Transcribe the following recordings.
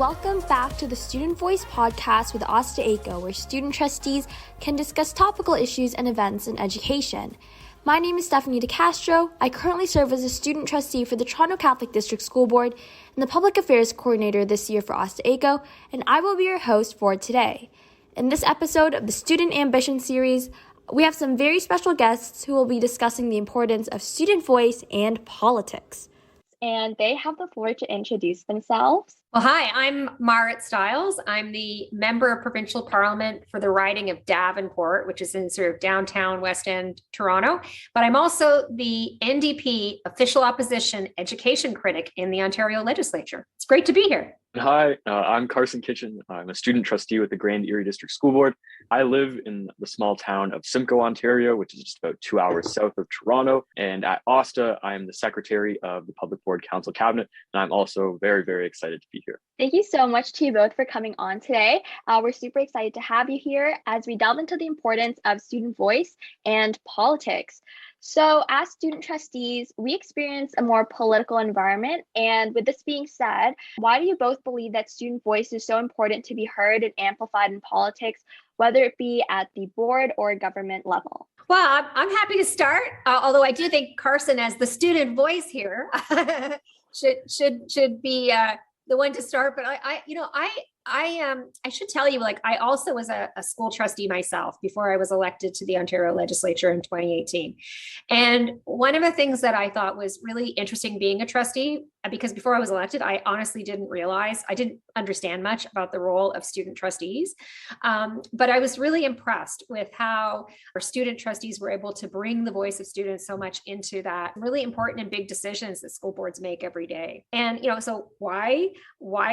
Welcome back to the Student Voice podcast with 8YA3GXVG, where student trustees can discuss topical issues and events in education. My name is Stephanie DeCastro. I currently serve as a student trustee for the Toronto Catholic District School Board and the Public Affairs Coordinator this year for 8YA3GXVG, and I will be your host for today. In this episode of the Student Ambition series, we have some very special guests who will be discussing the importance of student voice and politics. And they have the floor to introduce themselves. Well, hi, I'm Marit Stiles. I'm the member of provincial parliament for the riding of Davenport, which is in sort of downtown West End, Toronto. But I'm also the NDP official opposition education critic in the Ontario legislature. It's great to be here. Hi, I'm Carson Kitchen. I'm a student trustee with the Grand Erie District School Board. I live in the small town of Simcoe, Ontario, which is just about 2 hours south of Toronto. And at OSTA, I am the secretary of the Public Board Council Cabinet. And I'm also very, very excited to be here. Thank you so much to you both for coming on today. We're super excited to have you here as we delve into the importance of student voice and politics. So as student trustees, we experience a more political environment. And with this being said, why do you both believe that student voice is so important to be heard and amplified in politics, whether it be at the board or government level? Well, I'm happy to start, although I do think Carson, as the student voice here, should be the one to start. But I should tell you, I also was a school trustee myself before I was elected to the Ontario legislature in 2018. And one of the things that I thought was really interesting being a trustee, because before I was elected, I honestly didn't understand much about the role of student trustees. But I was really impressed with how our student trustees were able to bring the voice of students so much into that really important and big decisions that school boards make every day. And, so why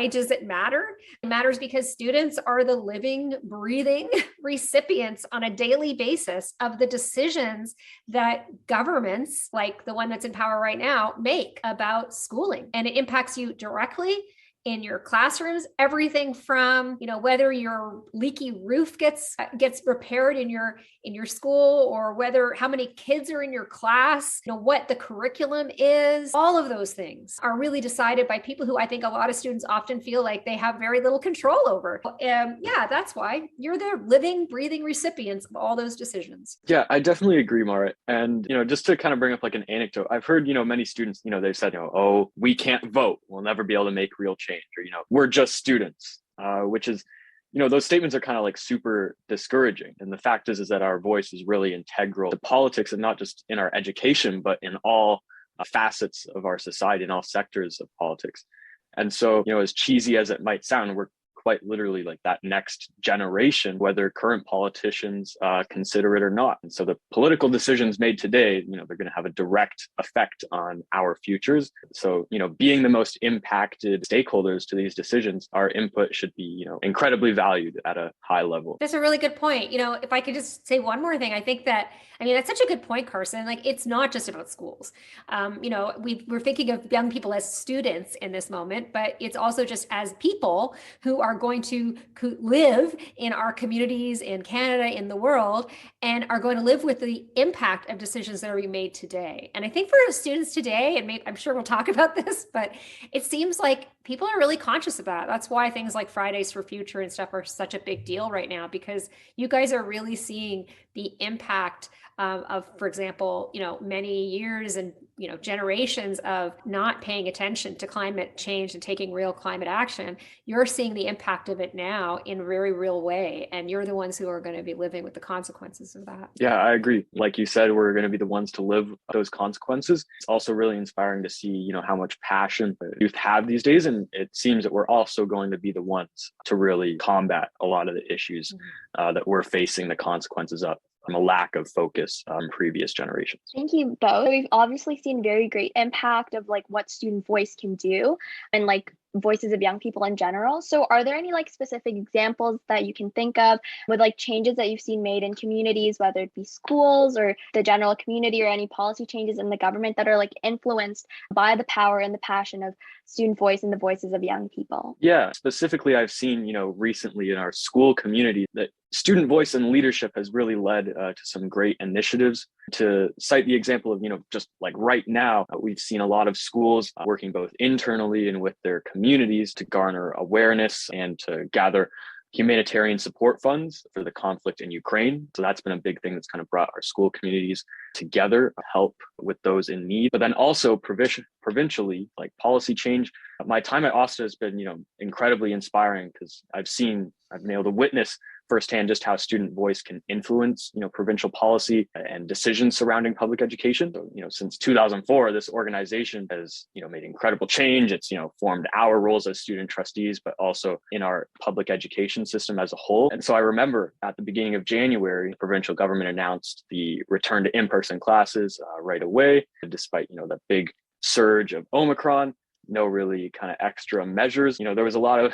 does it matter? It matters because students are the living, breathing recipients on a daily basis of the decisions that governments, like the one that's in power right now, make about schooling. And it impacts you directly in your classrooms, everything from, whether your leaky roof gets repaired in your school, or how many kids are in your class, what the curriculum is. All of those things are really decided by people who I think a lot of students often feel like they have very little control over. That's why you're the living, breathing recipients of all those decisions. Yeah, I definitely agree, Marit. And, just to kind of bring up like an anecdote, I've heard, many students, they've said, oh, we can't vote. We'll never be able to make real change. Or, we're just students, which is, those statements are kind of like super discouraging. And the fact is that our voice is really integral to politics, and not just in our education, but in all facets of our society, in all sectors of politics. And so, as cheesy as it might sound, we're quite literally like that next generation, whether current politicians consider it or not. And so the political decisions made today, they're going to have a direct effect on our futures. So, being the most impacted stakeholders to these decisions, our input should be, incredibly valued at a high level. That's a really good point. If I could just say one more thing, I think that, that's such a good point, Carson. It's not just about schools. We're thinking of young people as students in this moment, but it's also just as people who are going to live in our communities in Canada, in the world, and are going to live with the impact of decisions that are being made today. And I think for students today, and I'm sure we'll talk about this, but it seems like people are really conscious about it. That's why things like Fridays for Future and stuff are such a big deal right now, because you guys are really seeing the impact of, for example, many years and, generations of not paying attention to climate change and taking real climate action. You're seeing the impact of it now in a very real way. And you're the ones who are going to be living with the consequences of that. Yeah, I agree. Like you said, we're going to be the ones to live those consequences. It's also really inspiring to see, how much passion the youth have these days. And it seems that we're also going to be the ones to really combat a lot of the issues that we're facing the consequences of, from a lack of focus on previous generations. Thank you both. We've obviously seen very great impact of what student voice can do, and voices of young people in general. So are there any specific examples that you can think of with changes that you've seen made in communities, whether it be schools or the general community, or any policy changes in the government that are influenced by the power and the passion of student voice and the voices of young people? Yeah, specifically I've seen, recently in our school community that student voice and leadership has really led to some great initiatives. To cite the example of, just like right now, we've seen a lot of schools working both internally and with their communities to garner awareness and to gather humanitarian support funds for the conflict in Ukraine. So that's been a big thing that's kind of brought our school communities together to help with those in need. But then also provincially, like policy change. My time at OSTA has been, incredibly inspiring because I've been able to witness firsthand just how student voice can influence, provincial policy and decisions surrounding public education. So, since 2004, this organization has, made incredible change. It's, formed our roles as student trustees, but also in our public education system as a whole. And so I remember at the beginning of January, the provincial government announced the return to in-person classes right away, despite, the big surge of Omicron. No really kind of extra measures. There was a lot of,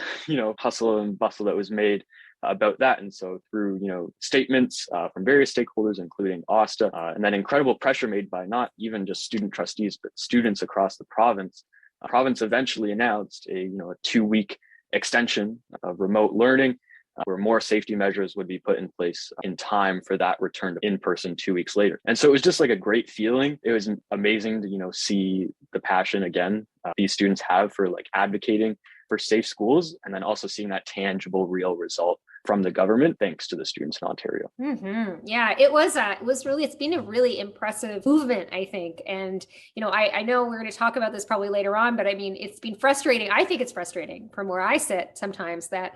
hustle and bustle that was made about that. And so through, statements from various stakeholders, including OSTA, and then incredible pressure made by not even just student trustees, but students across the province, province eventually announced a 2-week extension of remote learning, where more safety measures would be put in place in time for that return to in-person 2 weeks later. And so it was just like a great feeling. It was amazing to, see the passion again these students have for like advocating for safe schools, and then also seeing that tangible, real result from the government, thanks to the students in Ontario. Mm-hmm. Yeah, it's been a really impressive movement, I think. And, I know we're going to talk about this probably later on, but I mean, it's been frustrating. I think it's frustrating from where I sit sometimes that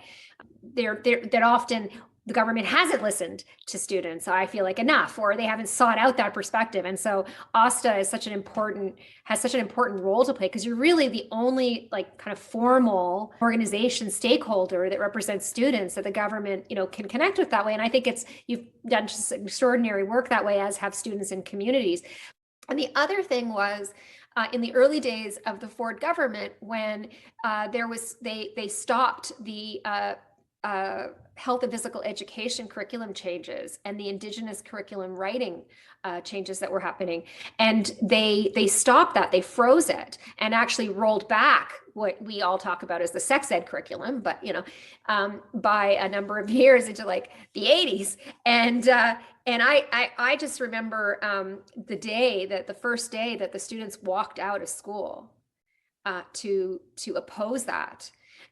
that often the government hasn't listened to students, I feel like, enough, or they haven't sought out that perspective. And so OSTA has such an important role to play, because you're really the only like kind of formal organization stakeholder that represents students that the government, can connect with that way. And I think you've done just extraordinary work that way, as have students in communities. And the other thing was, in the early days of the Ford government, when they stopped the health and physical education curriculum changes and the Indigenous curriculum writing changes that were happening. And they stopped that, they froze it, and actually rolled back what we all talk about as the sex ed curriculum, but by a number of years into like the 80s. And I just remember the first day that the students walked out of school to oppose that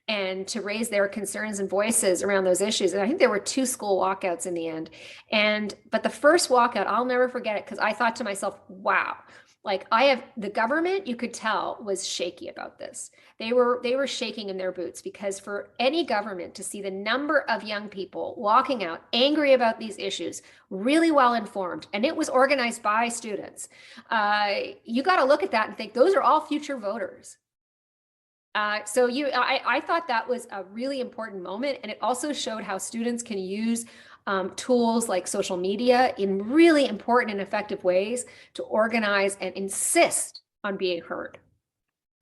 and to raise their concerns and voices around those issues. And I think there were 2 school walkouts in the end. But the first walkout, I'll never forget it, because I thought to myself, wow, like the government, you could tell, was shaky about this. They were shaking in their boots, because for any government to see the number of young people walking out angry about these issues, really well informed, and it was organized by students, you got to look at that and think those are all future voters. I thought that was a really important moment. And it also showed how students can use tools like social media in really important and effective ways to organize and insist on being heard.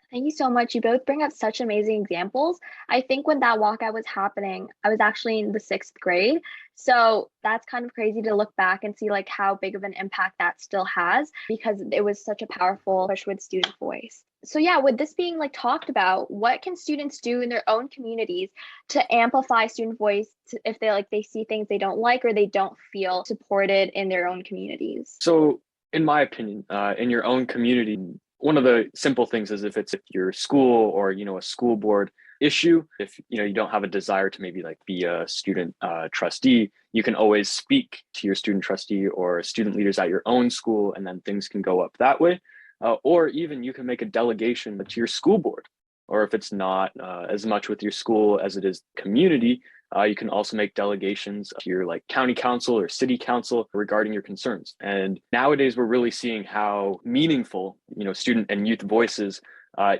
Thank you so much. You both bring up such amazing examples. I think when that walkout was happening, I was actually in the 6th grade. So that's kind of crazy to look back and see like how big of an impact that still has, because it was such a powerful push with student voice. So yeah, with this being like talked about, what can students do in their own communities to amplify student voice if they see things they don't like or they don't feel supported in their own communities? So in my opinion, in your own community, one of the simple things is if your school or, a school board issue, if, you don't have a desire to maybe like be a student trustee, you can always speak to your student trustee or student leaders at your own school, and then things can go up that way. Or even you can make a delegation to your school board, or if it's not as much with your school as it is community, you can also make delegations to your like county council or city council regarding your concerns. And nowadays we're really seeing how meaningful, student and youth voices,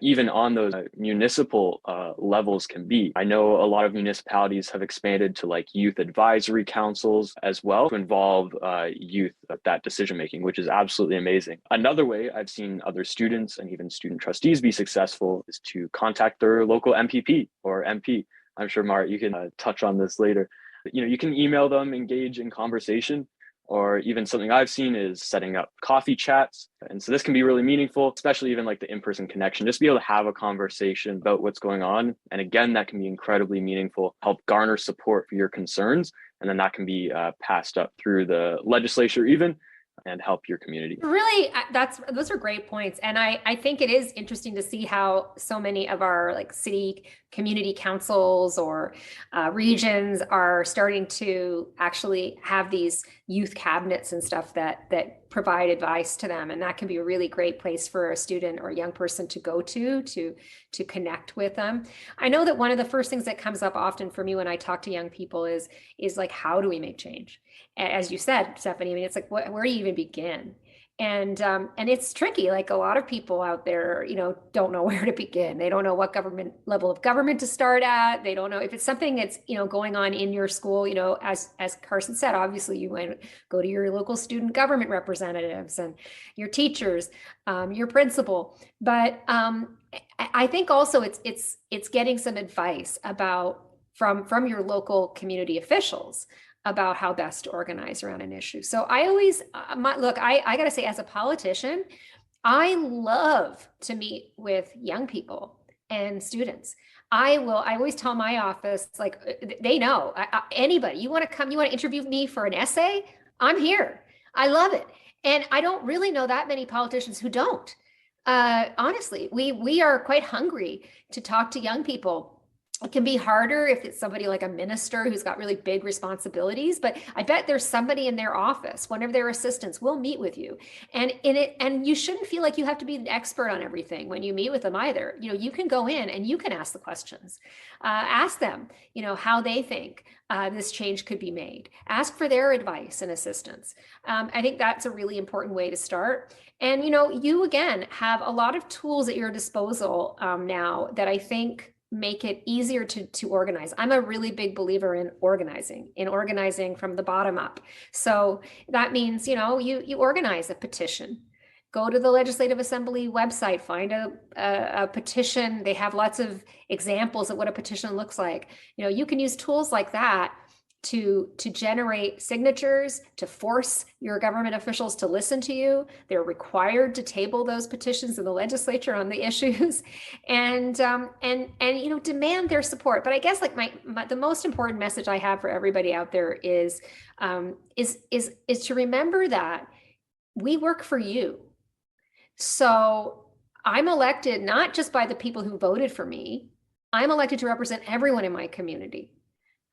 even on those municipal levels, can be. I know a lot of municipalities have expanded to like youth advisory councils as well to involve youth at that decision making, which is absolutely amazing. Another way I've seen other students and even student trustees be successful is to contact their local MPP or MP. I'm sure, Mart, you can touch on this later. You can email them, engage in conversation, or even something I've seen is setting up coffee chats. And so this can be really meaningful, especially even like the in-person connection, just be able to have a conversation about what's going on. And again, that can be incredibly meaningful, help garner support for your concerns, and then that can be passed up through the legislature even and help your community. Really, those are great points. And I think it is interesting to see how so many of our like city community councils or regions are starting to actually have these youth cabinets and stuff that provide advice to them. And that can be a really great place for a student or a young person to go to connect with them. I know that one of the first things that comes up often for me when I talk to young people is like, how do we make change? As you said, Stephanie, I mean, it's like, where do you even begin? And it's tricky. Like a lot of people out there, don't know where to begin. They don't know what level of government to start at. They don't know if it's something that's, going on in your school, as Carson said, obviously you might go to your local student government representatives and your teachers, your principal. But I think also it's getting some advice from your local community officials about how best to organize around an issue. So I always, I got to say, as a politician, I love to meet with young people and students. I always tell my office, like, they know, anybody, you want to come, you want to interview me for an essay? I'm here. I love it. And I don't really know that many politicians who don't. Honestly, we are quite hungry to talk to young people. It can be harder if it's somebody like a minister who's got really big responsibilities, but I bet there's somebody in their office, one of their assistants will meet with you. And you shouldn't feel like you have to be an expert on everything when you meet with them either. You can go in and you can ask the questions. Ask them, how they think this change could be made. Ask for their advice and assistance. I think that's a really important way to start. And, you again have a lot of tools at your disposal now that I think make it easier to organize. I'm a really big believer in organizing from the bottom up. So that means, you organize a petition, go to the Legislative Assembly website, find a petition. They have lots of examples of what a petition looks like. You can use tools like that to generate signatures, to force your government officials to listen to you. They're required to table those petitions in the legislature on the issues, and demand their support. But I guess like the most important message I have for everybody out there is to remember that we work for you. So I'm elected not just by the people who voted for me. I'm elected to represent everyone in my community.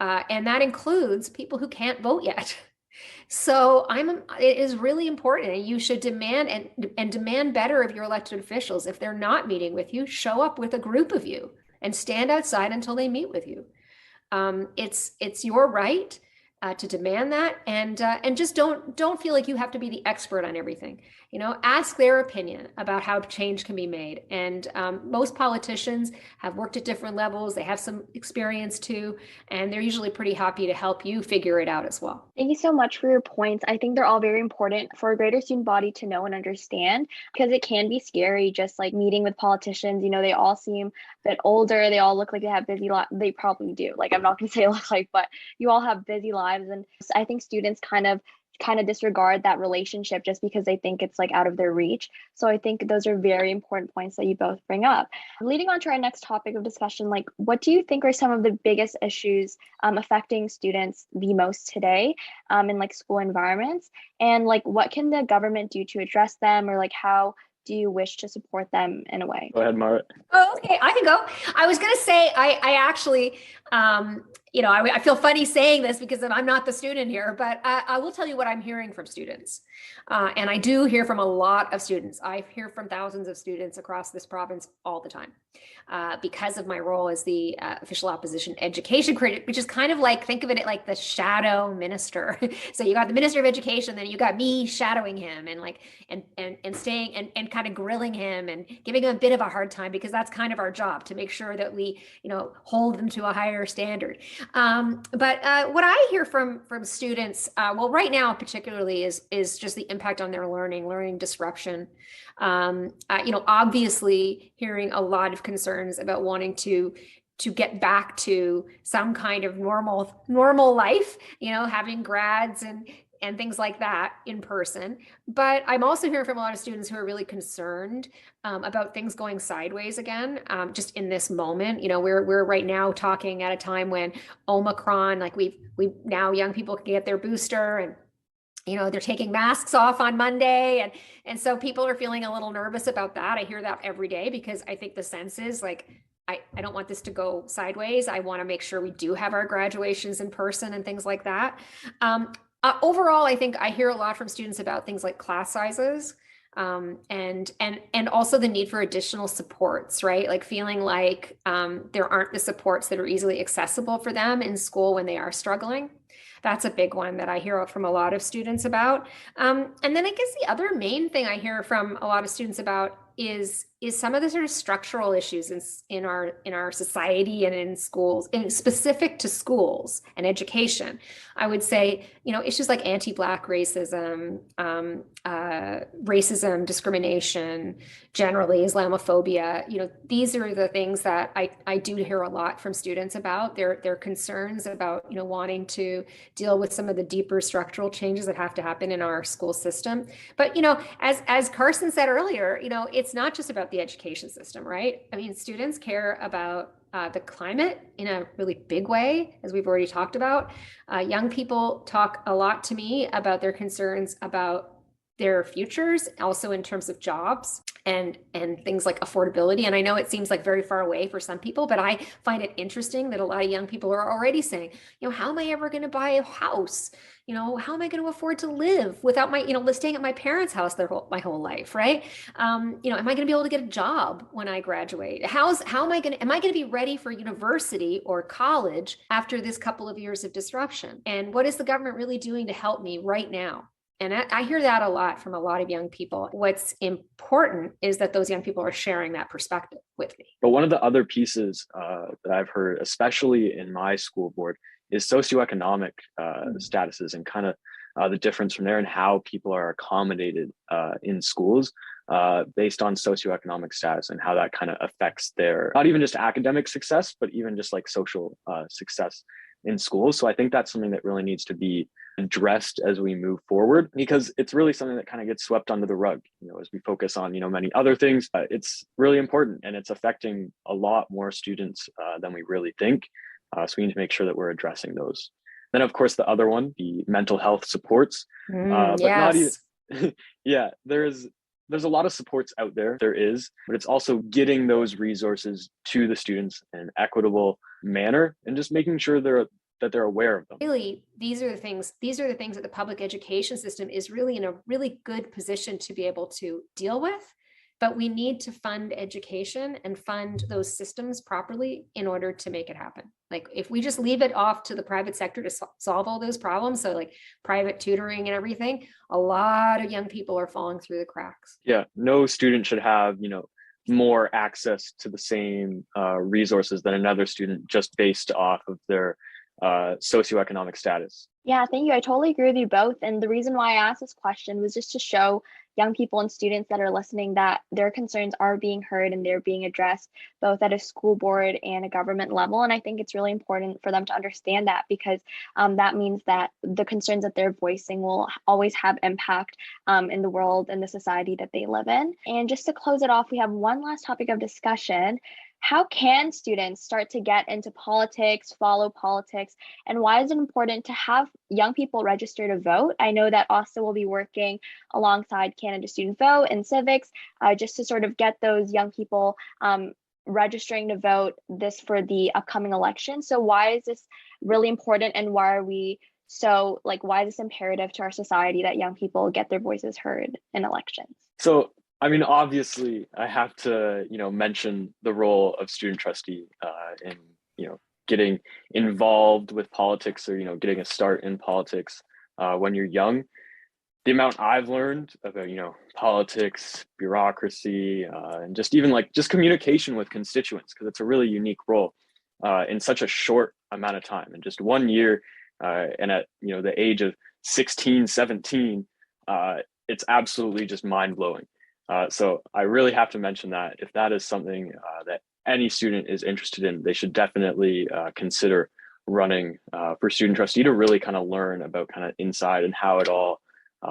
And that includes people who can't vote yet. So it is really important, and you should demand and demand better of your elected officials. If they're not meeting with you, show up with a group of you and stand outside until they meet with you. It's your right to demand that, and just don't feel like you have to be the expert on everything. Ask their opinion about how change can be made. And most politicians have worked at different levels. They have some experience too, and they're usually pretty happy to help you figure it out as well. Thank you so much for your points. I think they're all very important for a greater student body to know and understand, because it can be scary just like meeting with politicians. They all seem a bit older. They all look like they have busy lives. They probably do. Like, I'm not going to say look like, but you all have busy lives. And I think students kind of disregard that relationship just because they think it's like out of their reach. So I think those are very important points that you both bring up. Leading on to our next topic of discussion, like, what do you think are some of the biggest issues affecting students the most today in like school environments? And like, what can the government do to address them, or like, how do you wish to support them in a way? Go ahead, Marit. Oh, okay, I can go. I was going to say, I actually, I feel funny saying this because I'm not the student here, but I will tell you what I'm hearing from students. And I do hear from a lot of students. I hear from thousands of students across this province all the time because of my role as the official opposition education critic, which is kind of like, think of it like the shadow minister. So you got the Minister of Education, then you got me shadowing him and staying and kind of grilling him and giving him a bit of a hard time, because that's kind of our job, to make sure that we, hold them to a higher standard. But what I hear from students, right now particularly, is just the impact on their learning disruption. Obviously hearing a lot of concerns about wanting to to get back to some kind of normal life, having grads and things like that in person. But I'm also hearing from a lot of students who are really concerned about things going sideways again, just in this moment. We're right now talking at a time when Omicron, like we now young people can get their booster, and they're taking masks off on Monday, and so people are feeling a little nervous about that. I hear that every day, because I think the sense is like, I don't want this to go sideways. I want to make sure we do have our graduations in person and things like that. Overall, I think I hear a lot from students about things like class sizes, and also the need for additional supports, right? Like feeling like there aren't the supports that are easily accessible for them in school when they are struggling. That's a big one that I hear from a lot of students about. And then I guess the other main thing I hear from a lot of students about is some of the sort of structural issues in our society and in schools, and specific to schools and education. I would say, issues like anti-Black racism, racism, discrimination, generally Islamophobia. These are the things that I do hear a lot from students about. Their concerns about wanting to deal with some of the deeper structural changes that have to happen in our school system. But as Carson said earlier, it's not just about the education system, right? I mean, students care about the climate in a really big way, as we've already talked about. Young people talk a lot to me about their concerns about their futures, also in terms of jobs and things like affordability. And I know it seems like very far away for some people, but I find it interesting that a lot of young people are already saying, how am I ever going to buy a house? How am I going to afford to live without my, staying at my parents' house my whole life, right? Am I going to be able to get a job when I graduate? Am I going to be ready for university or college after this couple of years of disruption? And what is the government really doing to help me right now? And I hear that a lot from a lot of young people. What's important is that those young people are sharing that perspective with me. But one of the other pieces that I've heard, especially in my school board, is socioeconomic statuses, and kind of the difference from there, and how people are accommodated in schools based on socioeconomic status, and how that kind of affects their, not even just academic success, but even just like social success in schools. So I think that's something that really needs to be addressed as we move forward, because it's really something that kind of gets swept under the rug, as we focus on, many other things. It's really important, and it's affecting a lot more students than we really think. So we need to make sure that we're addressing those. Then, of course, the other one, the mental health supports, but yes. not even, yeah, there's a lot of supports out there. There is, but it's also getting those resources to the students in an equitable manner, and just making sure that they're aware of them. Really, these are the things that the public education system is really in a really good position to be able to deal with. But we need to fund education and fund those systems properly in order to make it happen. Like if we just leave it off to the private sector to solve all those problems, so like private tutoring and everything, a lot of young people are falling through the cracks. Yeah, no student should have, more access to the same resources than another student just based off of their socioeconomic status. Yeah, thank you. I totally agree with you both. And the reason why I asked this question was just to show young people and students that are listening that their concerns are being heard and they're being addressed both at a school board and a government level. And I think it's really important for them to understand that, because that means that the concerns that they're voicing will always have impact in the world and the society that they live in. And just to close it off, we have one last topic of discussion. How can students start to get into politics, follow politics, and why is it important to have young people register to vote? I know that ASTA will be working alongside Canada Student Vote and civics just to sort of get those young people registering to vote for the upcoming election. So why is this really important, and why is this imperative to our society that young people get their voices heard in elections? So I mean, obviously, I have to, mention the role of student trustee in, getting involved with politics, or, getting a start in politics when you're young. The amount I've learned about, politics, bureaucracy, and just even just communication with constituents, because it's a really unique role in such a short amount of time. In just 1 year, and at, the age of 16, 17, it's absolutely just mind blowing. So I really have to mention that if that is something that any student is interested in, they should definitely consider running for student trustee to really kind of learn about kind of inside and how it all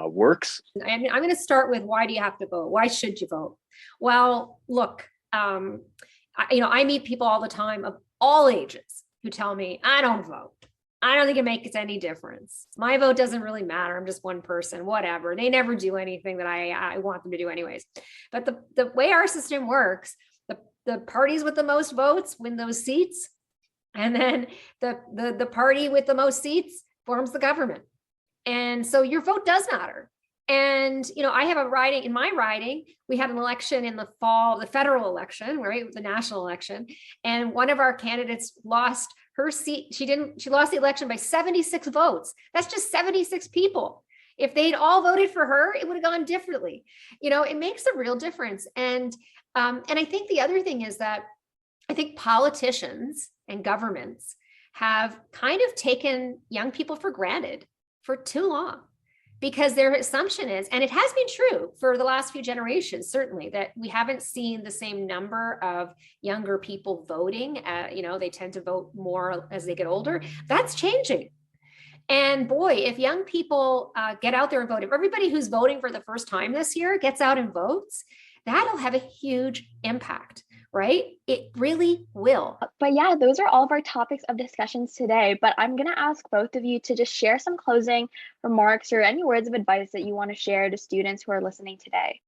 works. I'm going to start with, why do you have to vote? Why should you vote? Well, look, I meet people all the time of all ages who tell me, I don't vote. I don't think it makes any difference. My vote doesn't really matter. I'm just one person, whatever. They never do anything that I want them to do anyways. But the way our system works, the parties with the most votes win those seats. And then the party with the most seats forms the government. And so your vote does matter. And, I have a riding, in my riding, we had an election in the fall, the federal election, right? The national election. And one of our candidates lost her seat. She lost the election by 76 votes. That's just 76 people. If they'd all voted for her, it would have gone differently. It makes a real difference. And I think the other thing is that I think politicians and governments have kind of taken young people for granted for too long, because their assumption is, and it has been true for the last few generations, certainly, that we haven't seen the same number of younger people voting. They tend to vote more as they get older. That's changing. And boy, if young people get out there and vote, if everybody who's voting for the first time this year gets out and votes, that'll have a huge impact, right? It really will. But yeah, those are all of our topics of discussions today. But I'm going to ask both of you to just share some closing remarks or any words of advice that you want to share to students who are listening today.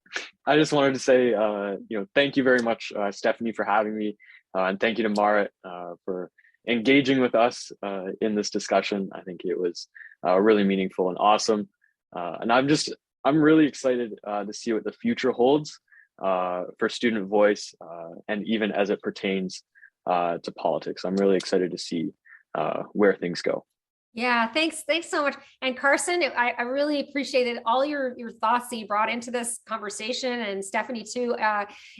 I just wanted to say, thank you very much, Stephanie, for having me. And thank you to Marit for engaging with us in this discussion. I think it was really meaningful and awesome. And I'm really excited to see what the future holds for student voice, and even as it pertains to politics. I'm really excited to see where things go. Yeah, thanks so much. And Carson, I really appreciated all your thoughts that you brought into this conversation, and Stephanie too.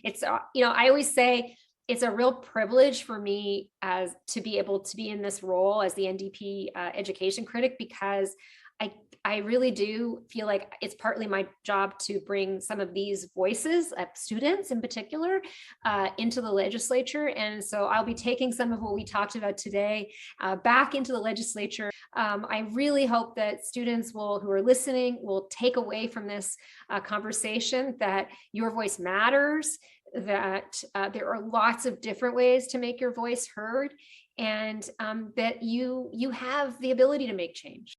It's I always say it's a real privilege for me to be able to be in this role as the NDP education critic, because I really do feel like it's partly my job to bring some of these voices of students in particular into the legislature. And so I'll be taking some of what we talked about today back into the legislature. I really hope that students who are listening will take away from this conversation that your voice matters, that there are lots of different ways to make your voice heard, and that you have the ability to make change.